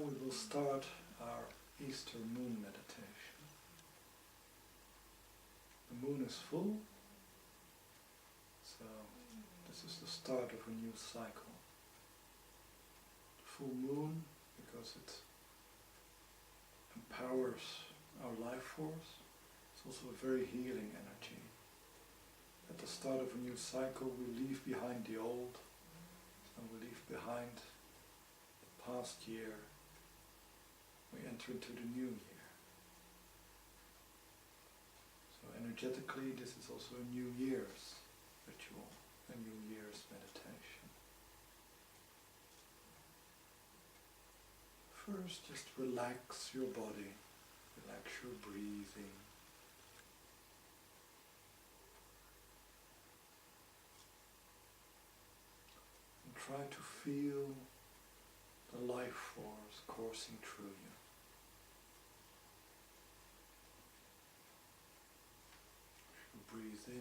we will start our Easter moon meditation. The moon is full, so this is the start of a new cycle. The full moon, because it empowers our life force, it's also a very healing energy. At the start of a new cycle, we leave behind the old, and we leave behind the past year. We enter into the new year. So energetically, this is also a New Year's ritual, a New Year's meditation. First, just relax your body, relax your breathing. And try to feel the life force coursing through you. Breathe in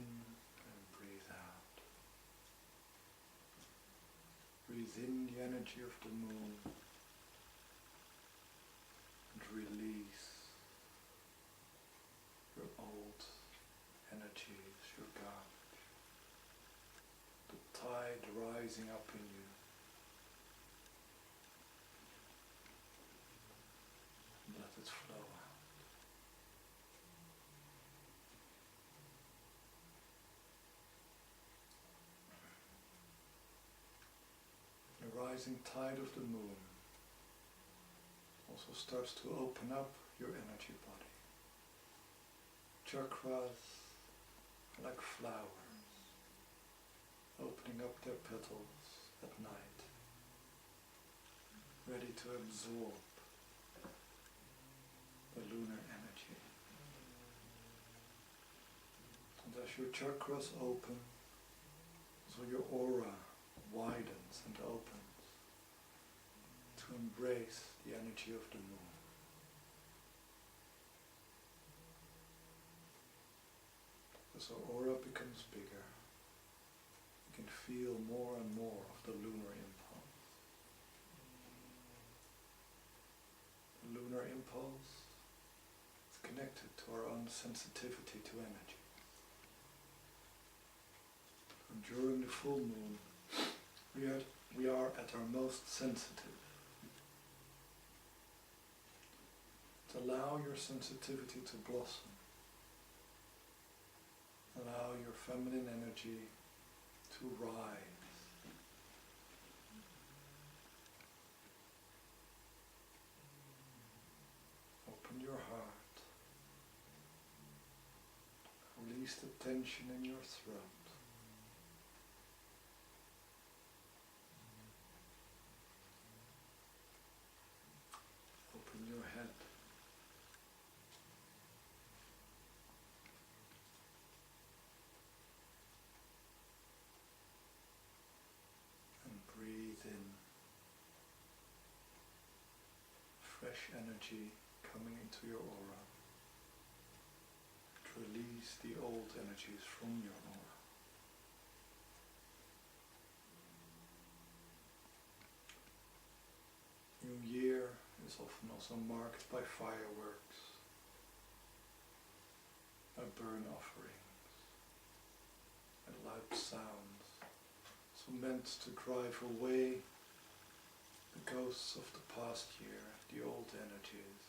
and breathe out. Breathe in the energy of the moon and release your old energies, your garbage, the tide rising up in you. And let it flow out. The rising tide of the moon also starts to open up your energy body. Chakras are like flowers, opening up their petals at night, ready to absorb the lunar energy. And as your chakras open, so your aura widens and opens to embrace the energy of the moon. As our aura becomes bigger, you can feel more and more of the lunar impulse. The lunar impulse is connected to our own sensitivity to energy. And during the full moon, we are at our most sensitive. To allow your sensitivity to blossom. Allow your feminine energy to rise. Open your heart. Release the tension in your throat. Open your head. And breathe in fresh energy coming into your aura. To release the old energies from your aura. New Year is often also marked by fireworks, by burn offerings, and loud sounds, so meant to drive away the ghosts of the past year, the old energies,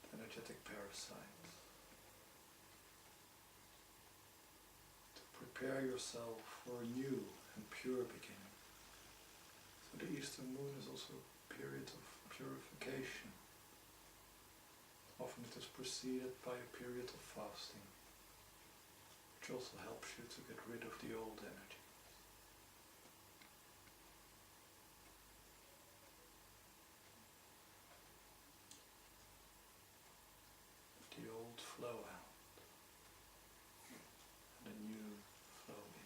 the energetic parasites. To prepare yourself for a new and pure beginning. So the Easter moon is also a period of purification. Often it is preceded by a period of fasting, which also helps you to get rid of the old energy. Let the old flow out, and the new flow in.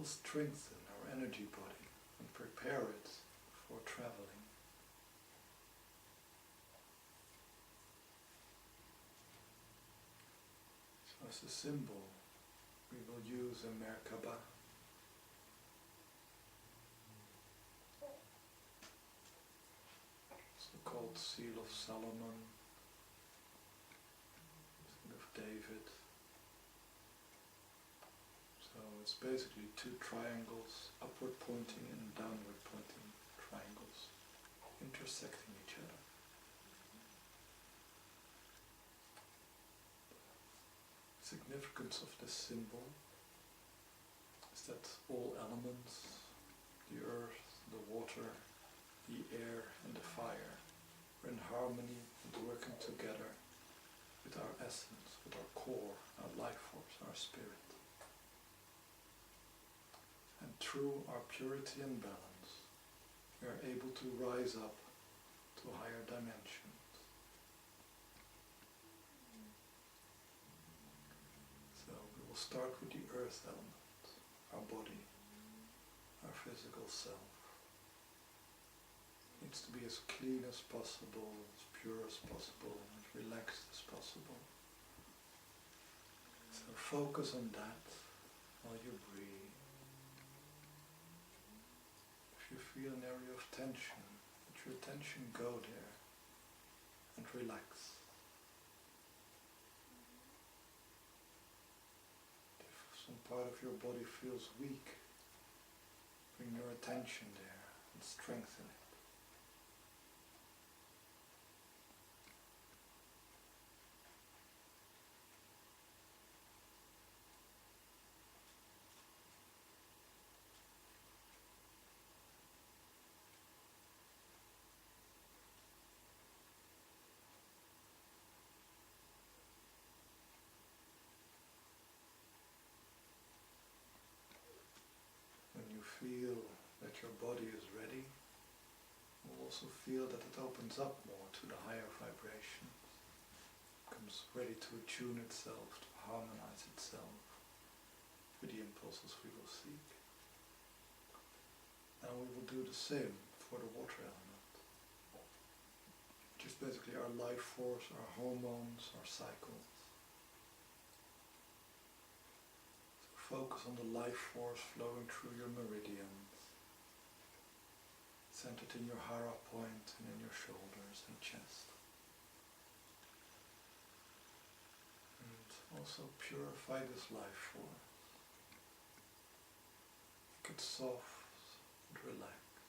will strengthen our energy body and prepare it for traveling. So as a symbol, we will use a Merkaba. Called Seal of Solomon, Seal of David. So it's basically two triangles, upward pointing and downward pointing triangles, intersecting each other. Significance of this symbol is that all elements, the earth, the water, the air and the fire, are in harmony and working together with our essence, with our core, our life force, our spirit. And through our purity and balance, we are able to rise up to higher dimensions. So we will start with the earth element, our body, our physical self. Needs to be as clean as possible, as pure as possible, as relaxed as possible. So focus on that while you breathe. If you feel an area of tension, let your attention go there and relax. If some part of your body feels weak, bring your attention there and strengthen it. When you feel that your body is ready, you'll also feel that it opens up more to the higher vibrations, becomes ready to attune itself, to harmonize itself with the impulses we will seek. Now we will do the same for the water element, which is basically our life force, our hormones, our cycles. Focus on the life force flowing through your meridians, centered in your hara point and in your shoulders and chest. And also purify this life force. Make it soft and relaxed.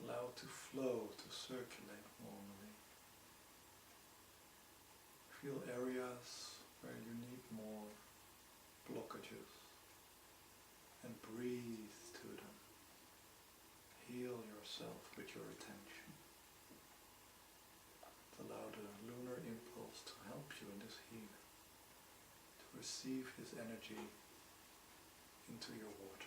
Allow it to flow, to circulate normally. Feel areas where you need more blockages and breathe to them. Heal yourself with your attention. Allow the lunar impulse to help you in this healing, to receive his energy into your water.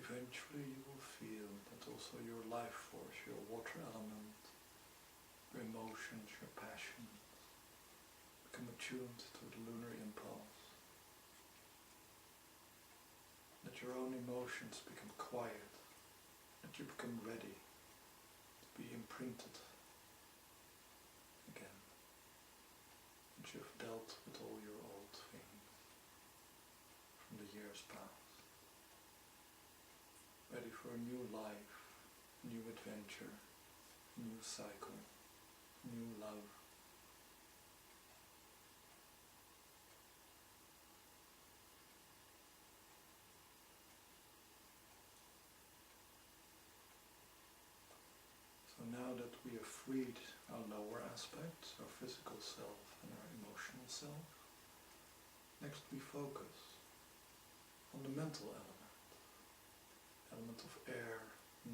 Eventually you will feel that also your life force, your water element, your emotions, your passions become attuned to the lunar impulse. That your own emotions become quiet, that you become ready to be imprinted again. That you have dealt with all your old things from the years past. Ready for a new life, new adventure, new cycle, new love, freed our lower aspects, our physical self and our emotional self, next we focus on the mental element of air,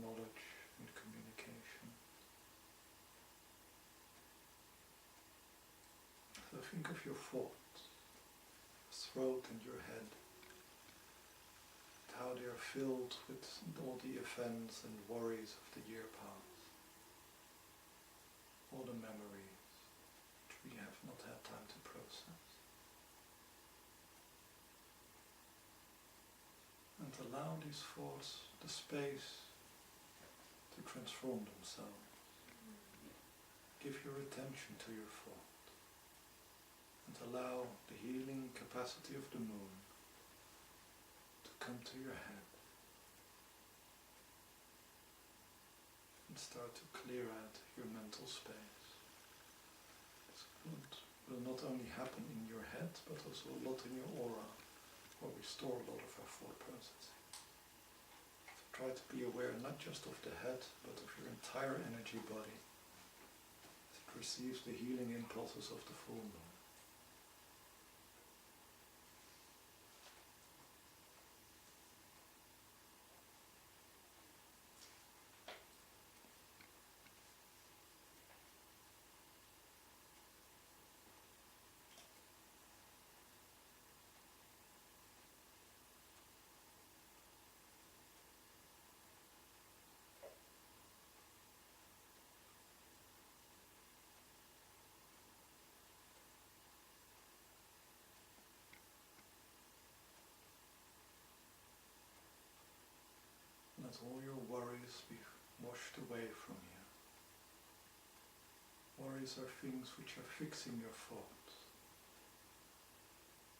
knowledge and communication. So think of your thoughts, throat and your head, how they are filled with all the events and worries of the year past, all the memories which we have not had time to process. And allow these thoughts the space to transform themselves. Give your attention to your thought and allow the healing capacity of the moon to come to your head and start to clear out your mental space. This will not only happen in your head but also a lot in your aura, where we store a lot of our thought processing. So try to be aware not just of the head, but of your entire energy body as it receives the healing impulses of the full moon. Let all your worries be washed away from you. Worries are things which are fixing your thoughts,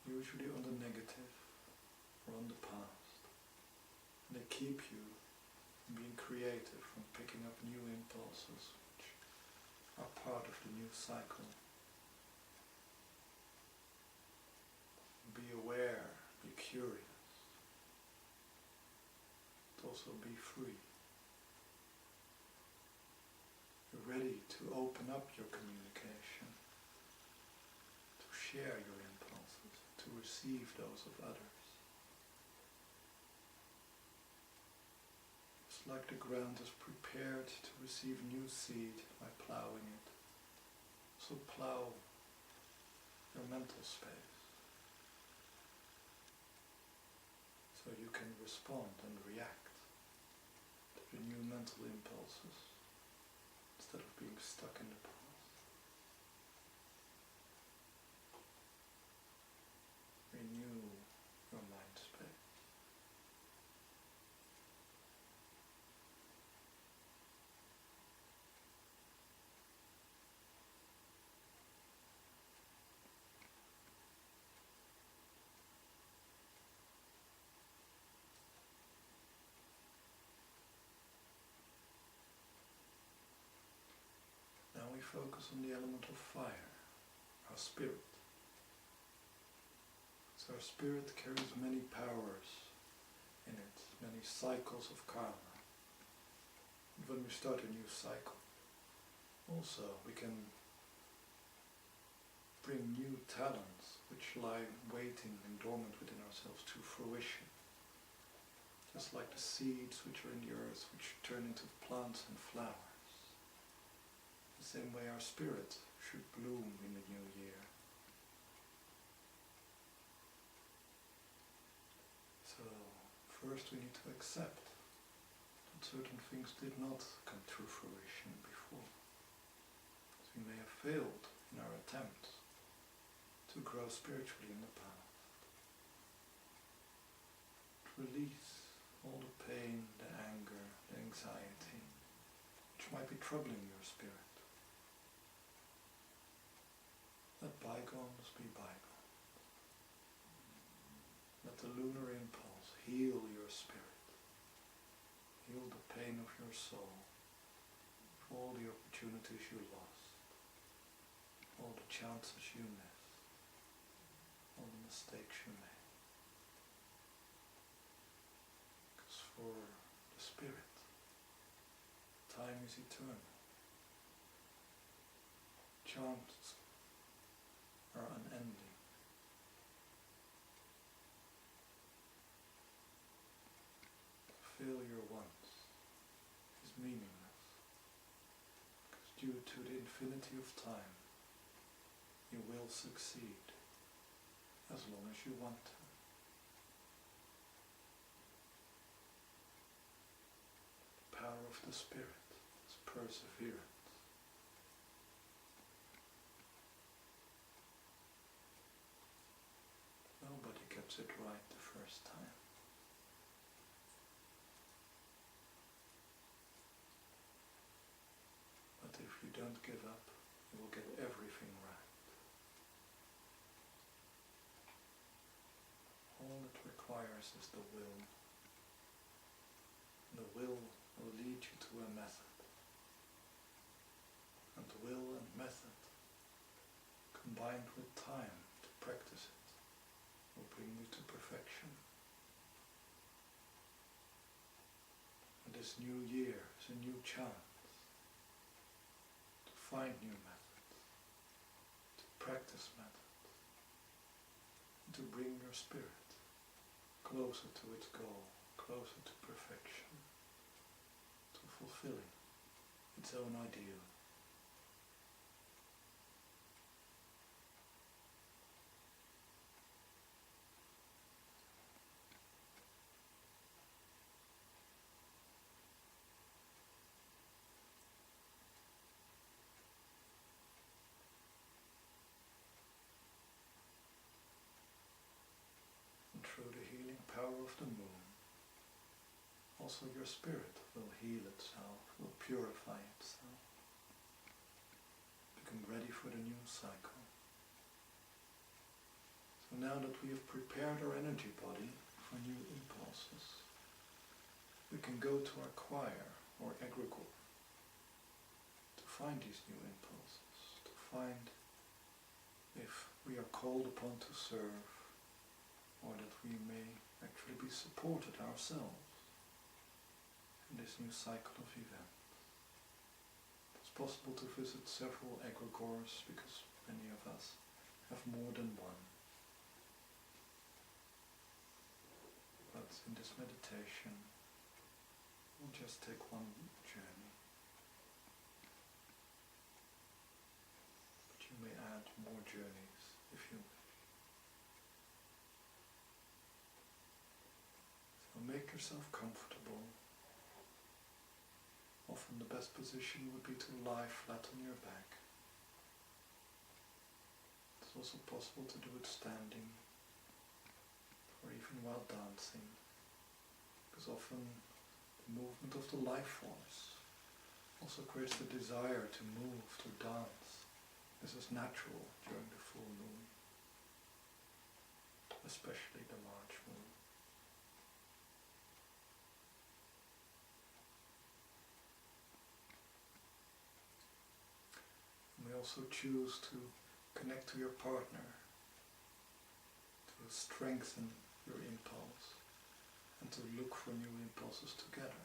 usually on the negative or on the past. And they keep you from being creative, from picking up new impulses which are part of the new cycle. Be aware, be curious. Also be free. You're ready to open up your communication, to share your impulses, to receive those of others. It's like the ground is prepared to receive new seed by plowing it. So plow your mental space, so you can respond and react to the new mental impulses instead of being stuck in the past. Renew your mind space. Now we focus on the element of fire, our spirit. So our spirit carries many powers in it, many cycles of karma. And when we start a new cycle, also we can bring new talents which lie waiting and dormant within ourselves to fruition. Just like the seeds which are in the earth, which turn into plants and flowers. The same way our spirit should bloom in the new year. So first we need to accept that certain things did not come to fruition before. So we may have failed in our attempts to grow spiritually in the past. Release all the pain, the anger, the anxiety which might be troubling your spirit. Let bygones be bygones. Let the lunar impulse heal your spirit. Heal the pain of your soul, for all the opportunities you lost, all the chances you missed, all the mistakes you made. Because for the spirit, time is eternal. chants are unending. Failure once is meaningless, because due to the infinity of time, you will succeed as long as you want to. The power of the Spirit is perseverance. Nobody gets it right the first time. But if you don't give up, you will get everything right. All it requires is the will. The will lead you to a method. And will and method, combined with time to practice it, will bring you to perfection. And this new year is a new chance to find new methods, to practice methods, and to bring your spirit closer to its goal, closer to perfection, to fulfilling its own ideal. And through the healing power of the moon, also your spirit will heal itself, will purify itself, become ready for the new cycle. So now that we have prepared our energy body for new impulses, we can go to our choir or egregore to find these new impulses, to find if we are called upon to serve, or that we may actually be supported ourselves in this new cycle of events. It's possible to visit several egregores because many of us have more than one. But in this meditation, we'll just take one journey. But you may add more journeys if you wish. So make yourself comfortable. Often the best position would be to lie flat on your back. It's also possible to do it standing, or even while dancing, because often the movement of the life force also creates the desire to move, to dance. This is natural during the full moon, especially the March moon. We also choose to connect to your partner, to strengthen your impulse, and to look for new impulses together.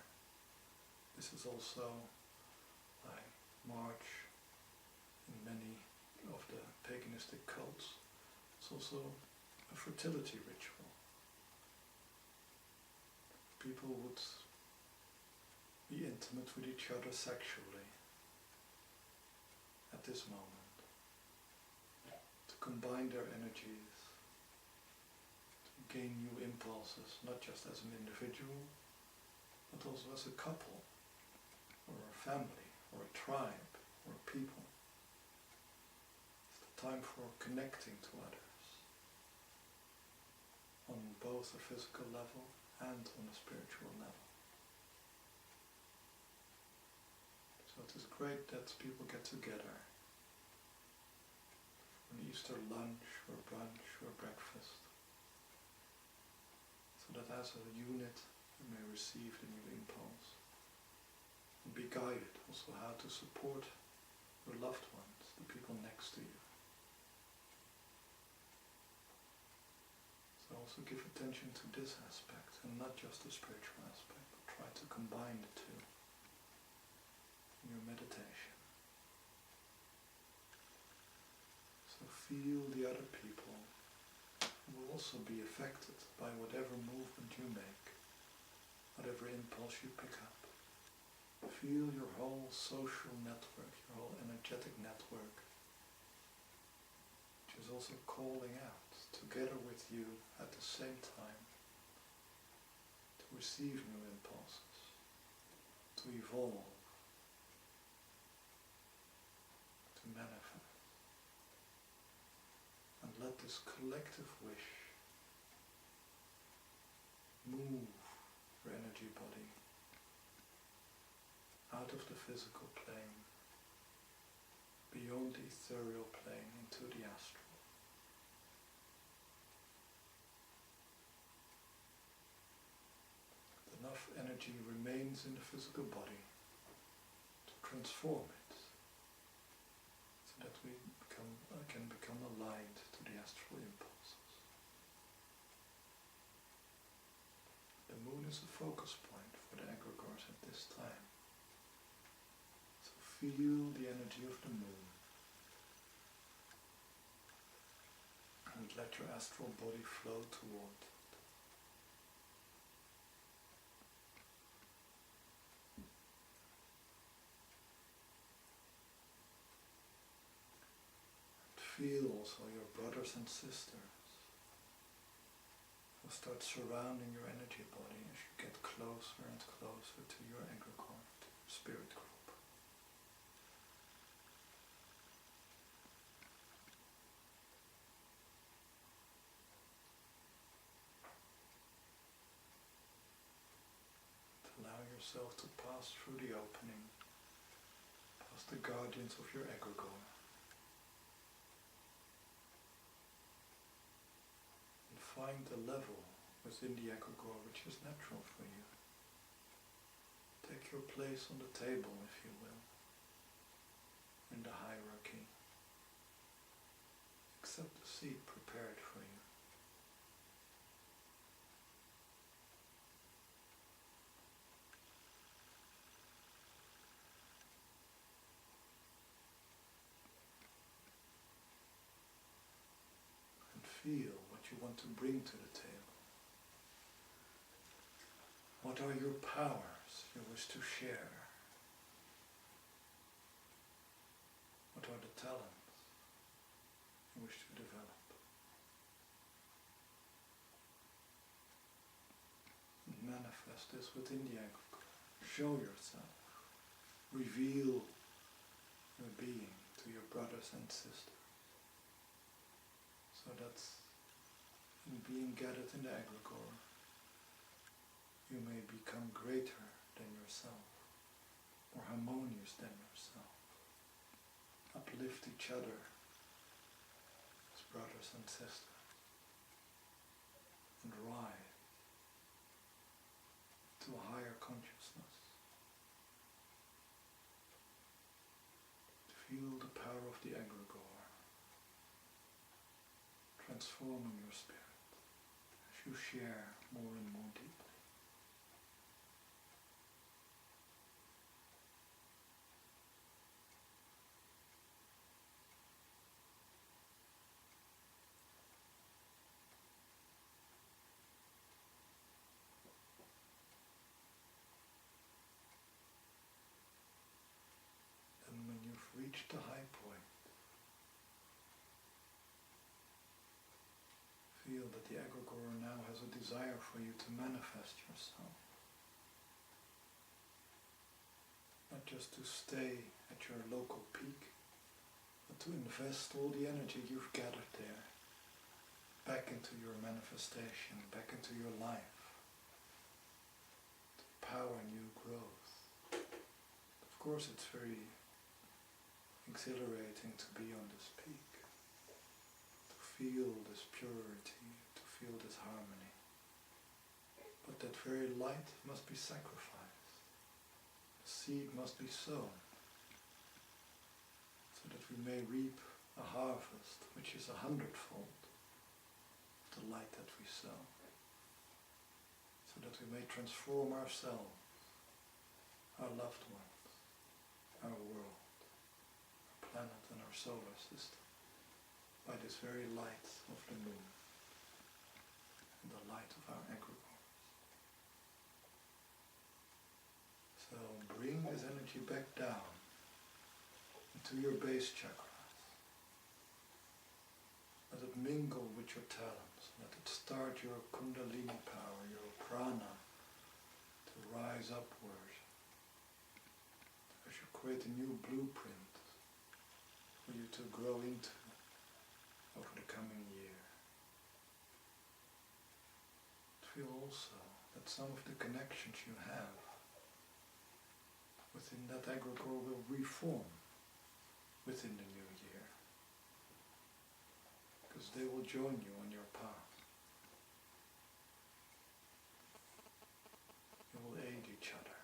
This is also why March in many of the paganistic cults is also a fertility ritual. People would be intimate with each other sexually at this moment, to combine their energies, to gain new impulses, not just as an individual, but also as a couple, or a family, or a tribe, or a people. It's the time for connecting to others, on both a physical level and on a spiritual level. So it is great that people get together for an Easter lunch or brunch or breakfast, so that as a unit you may receive the new impulse and be guided also how to support your loved ones, the people next to you. So also give attention to this aspect and not just the spiritual aspect, but try to combine the two in your meditation. feel the other people who will also be affected by whatever movement you make, whatever impulse you pick up. Feel your whole social network, your whole energetic network, which is also calling out together with you at the same time to receive new impulses, to evolve, to manifest. And let this collective wish move your energy body out of the physical plane, beyond the ethereal plane into the astral. Enough energy remains in the physical body to transform it, so that we can become aligned to the astral impulses. The moon is a focus point for the egregores at this time. So feel the energy of the moon and let your astral body flow toward it. Feel also your brothers and sisters who start surrounding your energy body as you get closer and closer to your egregore, to your spirit group. Allow yourself to pass through the opening, past the guardians of your egregore. Find the level within the egregore which is natural for you. Take your place on the table, if you will, in the hierarchy. Accept the seat prepared for you. And feel what you want to bring to the table. What are your powers you wish to share? What are the talents you wish to develop? And manifest this within the egregore. Show yourself. Reveal your being to your brothers and sisters. So that in being gathered in the egregore, you may become greater than yourself, more harmonious than yourself. Uplift each other as brothers and sisters, and rise to a higher consciousness. Feel the power of the egregore transforming your spirit as you share more and more deeply. And when you've reached the high point, feel that the egregore now has a desire for you to manifest yourself. Not just to stay at your local peak, but to invest all the energy you've gathered there back into your manifestation, back into your life, to power new growth. Of course, it's very exhilarating to be on this peak, to feel this purity, to feel this harmony. But that very light must be sacrificed. The seed must be sown, so that we may reap a harvest which is 100-fold of the light that we sow, so that we may transform ourselves, our loved ones, our world, our planet and our solar system by this very light of the moon and the light of our egregore. So bring this energy back down into your base chakras. Let it mingle with your talents. Let it start your kundalini power, your prana, to rise upward as you create a new blueprint for you to grow into over the coming year. Feel also that some of the connections you have within that egregore will reform within the new year, because they will join you on your path. You will aid each other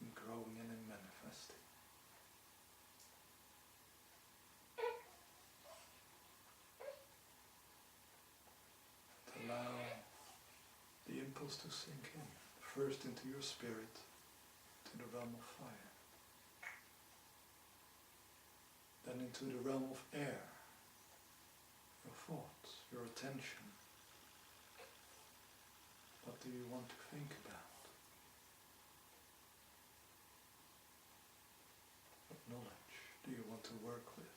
in growing and in manifesting. And allow the impulse to sink in, first into your spirit, to the realm of fire, then into the realm of air, your thoughts, your attention. What do you want to think about? What knowledge do you want to work with?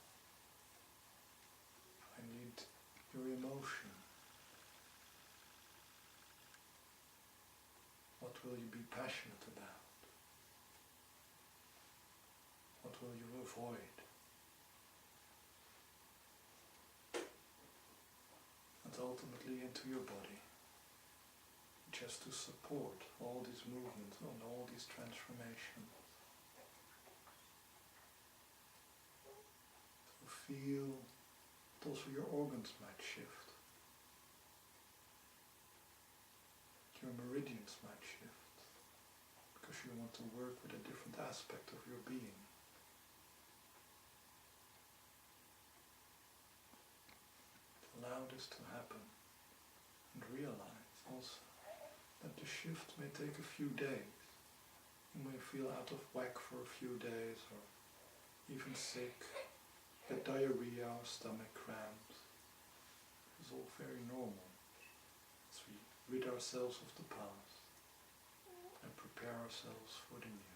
I need your emotion. What will you be passionate about? What will you avoid? And ultimately into your body, just to support all these movements and all these transformations. So feel that also your organs might shift. Your meridians might shift, because you want to work with a different aspect of your being. Allow this to happen and realize also that the shift may take a few days. You may feel out of whack for a few days, or even sick, get diarrhea or stomach cramps. It's all very normal as we rid ourselves of the past and prepare ourselves for the new.